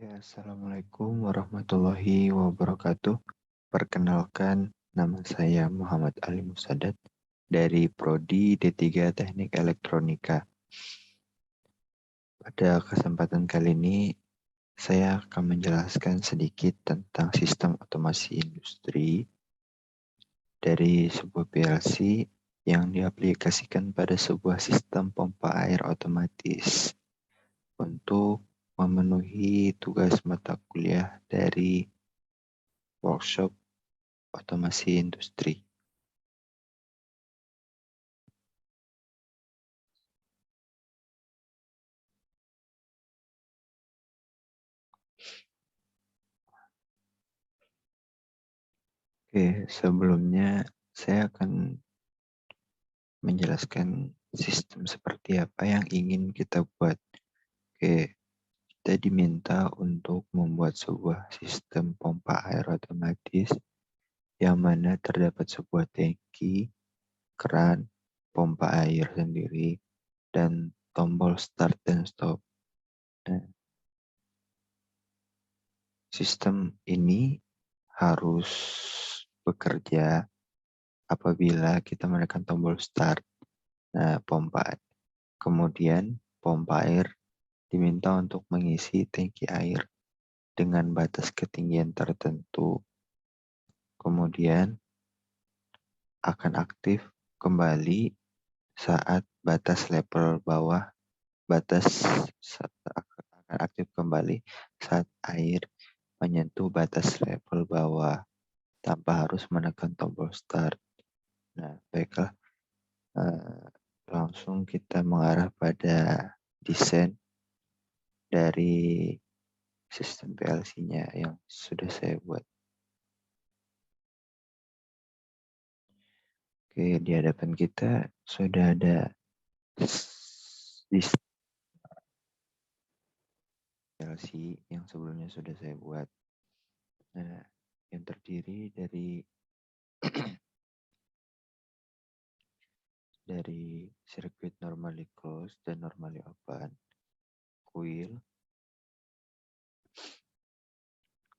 Ya, Assalamualaikum warahmatullahi wabarakatuh. Perkenalkan, nama saya Muhammad Ali Musadat dari Prodi D3 Teknik Elektronika. Pada kesempatan kali ini, saya akan menjelaskan sedikit tentang sistem otomasi industri dari sebuah PLC yang diaplikasikan pada sebuah sistem pompa air otomatis untuk memenuhi tugas mata kuliah dari workshop otomasi industri. Oke, sebelumnya saya akan menjelaskan sistem seperti apa yang ingin kita buat. Oke, kita diminta untuk membuat sebuah sistem pompa air otomatis yang mana terdapat sebuah tangki, keran, pompa air sendiri, dan tombol start dan stop. Nah, sistem ini harus bekerja apabila kita menekan tombol start. Nah, kemudian pompa air diminta untuk mengisi tangki air dengan batas ketinggian tertentu. Kemudian akan aktif kembali saat batas level bawah akan aktif kembali saat air menyentuh batas level bawah tanpa harus menekan tombol start. Nah, baiklah, langsung kita mengarah pada desain dari sistem PLC-nya yang sudah saya buat. Oke, di hadapan kita sudah ada sistem PLC yang sebelumnya sudah saya buat. Nah, yang terdiri dari sirkuit normally closed dan normally open, coil,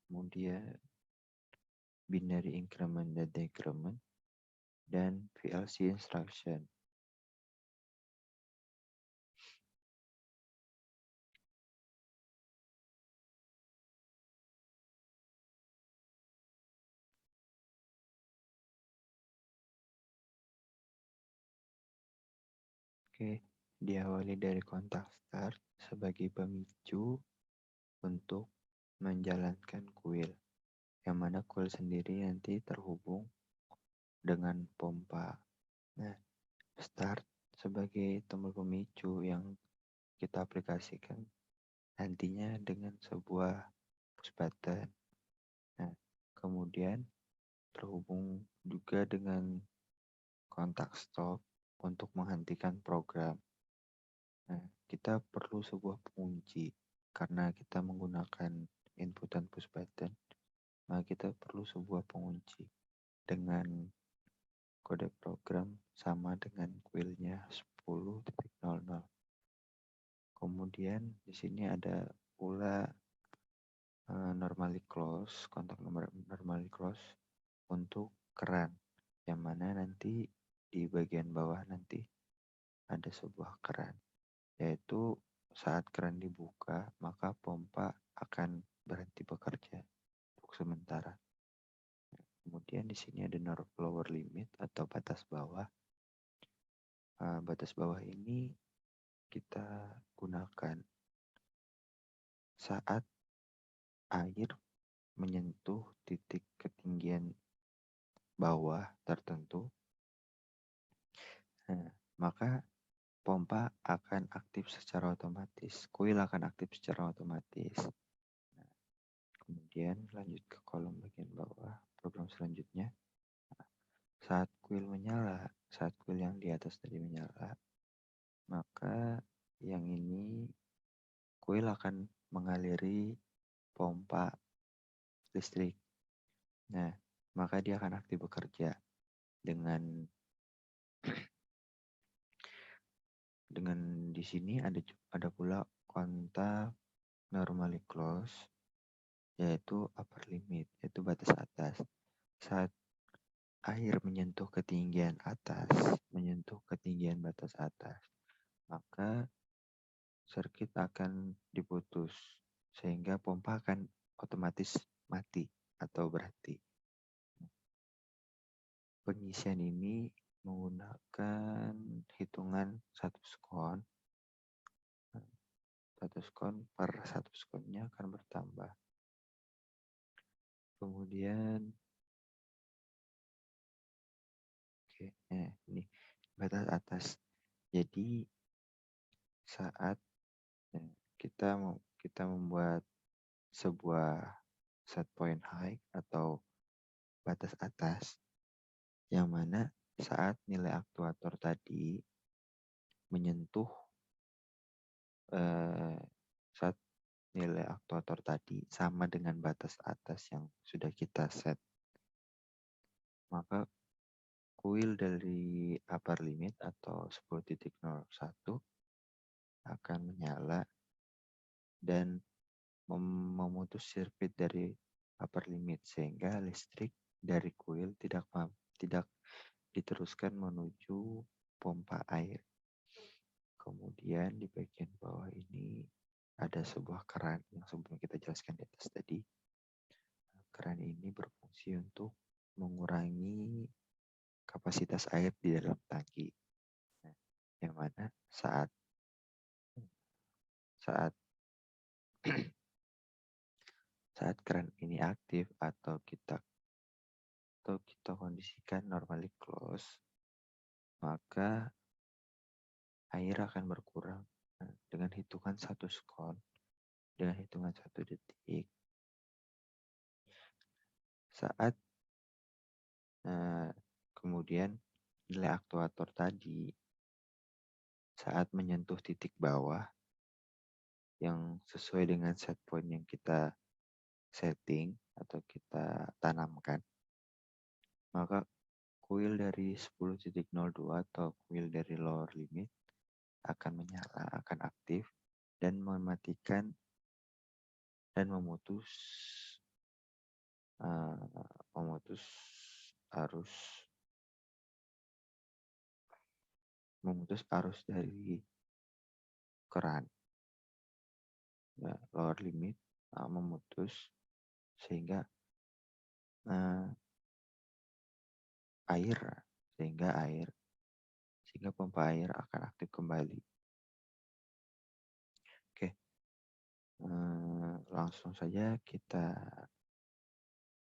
kemudian binary increment dan decrement, dan PLC instruction. Oke, diawali dari kontak start sebagai pemicu untuk menjalankan kuil, yang mana kuil sendiri nanti terhubung dengan pompa. Nah, start sebagai tombol pemicu yang kita aplikasikan nantinya dengan sebuah push button. Nah, kemudian terhubung juga dengan kontak stop untuk menghentikan program. Nah, kita perlu sebuah pengunci karena kita menggunakan inputan push button. Nah, kita perlu sebuah pengunci dengan kode program sama dengan kuilnya 10.00. Kemudian di sini ada pula normally close, kontak normally close untuk keran, yang mana nanti di bagian bawah nanti ada sebuah keran, yaitu saat keran dibuka maka pompa akan berhenti bekerja untuk sementara. Kemudian di sini ada lower limit atau batas bawah. Batas bawah ini kita gunakan saat air menyentuh titik ketinggian bawah tertentu. Nah, maka pompa akan aktif secara otomatis, kuil akan aktif secara otomatis. Nah, kemudian lanjut ke kolom bagian bawah, program selanjutnya. Saat kuil menyala, saat kuil yang di atas tadi menyala, maka yang ini kuil akan mengaliri pompa listrik. Nah, maka dia akan aktif bekerja dengan di sini ada pula kontak normally close yaitu upper limit, yaitu batas atas. Saat air menyentuh ketinggian atas, menyentuh ketinggian batas atas, maka sirkuit akan diputus sehingga pompa akan otomatis mati atau berhenti. Pengisian ini menggunakan hitungan satu skon. Satu skon per satu skonnya akan bertambah. Kemudian ini batas atas. Jadi saat kita membuat sebuah set point high atau batas atas, yang mana saat nilai aktuator tadi menyentuh saat nilai aktuator tadi sama dengan batas atas yang sudah kita set, maka kuil dari upper limit atau 10.01 akan menyala dan memutus sirkuit dari upper limit sehingga listrik dari kuil tidak diteruskan menuju pompa air. Kemudian di bagian bawah ini ada sebuah keran yang sebelum kita jelaskan di atas tadi. Keran ini berfungsi untuk mengurangi kapasitas air di dalam tangki. Nah, yang mana saat saat keran ini aktif atau kita kondisikan normally close, maka air akan berkurang dengan hitungan satu skon, dengan hitungan 1 detik. Saat kemudian nilai aktuator tadi saat menyentuh titik bawah yang sesuai dengan set point yang kita setting atau kita tanamkan, maka kuil dari 10.02 atau kuil dari lower limit akan menyala, akan aktif dan mematikan dan memutus arus dari keran. Lower limit memutus sehingga pompa air akan aktif kembali. Oke, langsung saja kita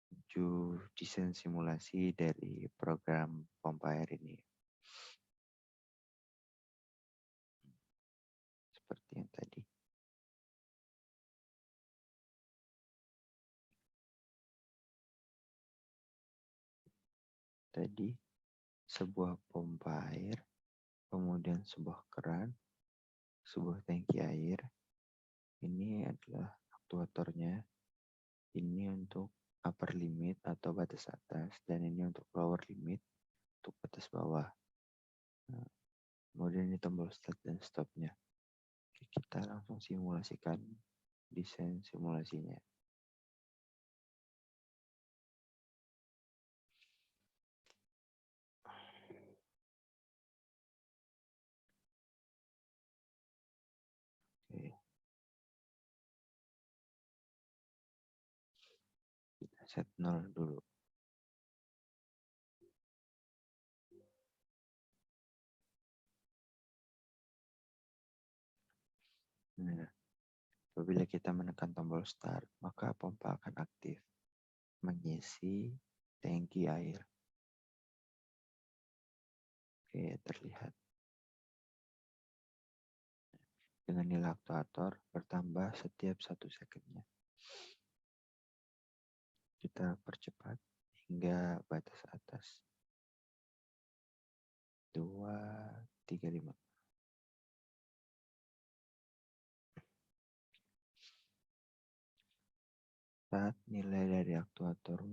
menuju desain simulasi dari program pompa air ini. Seperti yang tadi. Tadi sebuah pompa air, kemudian sebuah keran, sebuah tangki air. Ini adalah aktuatornya. Ini untuk upper limit atau batas atas, dan ini untuk lower limit untuk batas bawah. Nah, kemudian ini tombol start dan stopnya. Oke, kita langsung simulasikan desain simulasinya. Oke. Kita set 0 dulu. Nah, apabila kita menekan tombol start, maka pompa akan aktif mengisi tangki air. Oke, terlihat. Dengan nilai aktuator bertambah setiap 1 secondnya. Kita percepat hingga batas atas. 2, 3, 5. Saat nilai dari aktuator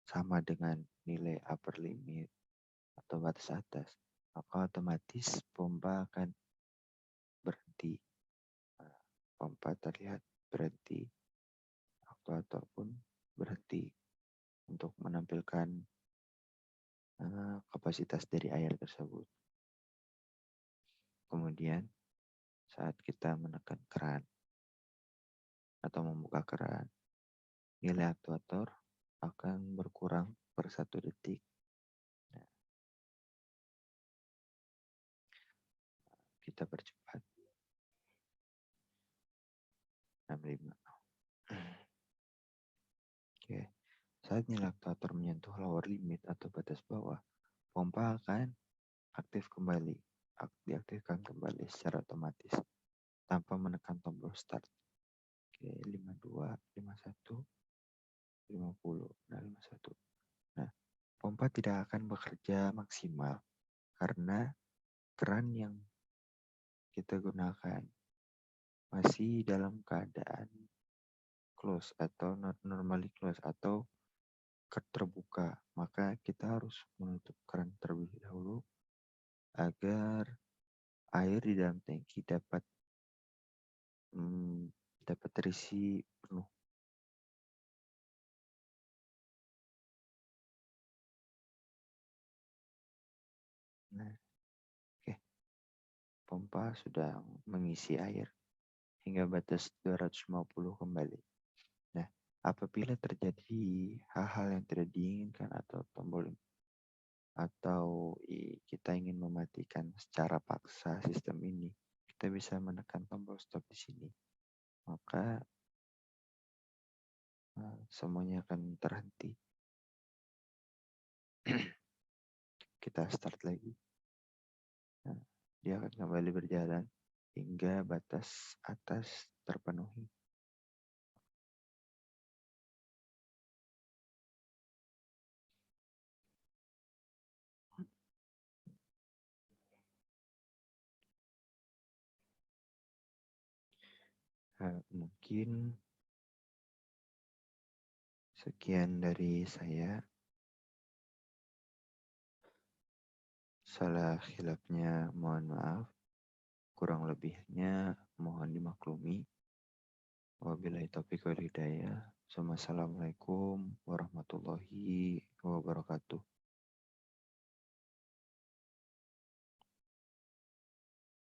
sama dengan nilai upper limit atau batas atas, maka otomatis pompa akan berhenti. Pompa terlihat berhenti ataupun berhenti untuk menampilkan kapasitas dari air tersebut. Kemudian saat kita menekan keran atau membuka keran, nilai aktuator akan berkurang per 1 detik. Nah, kita percepat. 65. Oke. Saat nilai aktuator menyentuh lower limit atau batas bawah, pompa akan aktif kembali, diaktifkan kembali secara otomatis tanpa menekan tombol start. Oke, 52, 51, 50, nah 51. Nah, pompa tidak akan bekerja maksimal karena keran yang kita gunakan masih dalam keadaan close atau not normally close atau terbuka. Maka kita harus menutup keran terlebih dahulu agar air di dalam tangki dapat terisi penuh. Nah, oke. Pompa sudah mengisi air hingga batas 250 kembali. Nah, apabila terjadi hal-hal yang tidak diinginkan atau kita ingin mematikan secara paksa sistem ini, kita bisa menekan tombol stop di sini. Maka semuanya akan terhenti. Kita start lagi. Nah, dia akan kembali berjalan hingga batas atas terpenuhi. Mungkin sekian dari saya. Salah khilafnya mohon maaf. Kurang lebihnya mohon dimaklumi. Wabillahi taufiq wal hidayah. Assalamualaikum warahmatullahi wabarakatuh.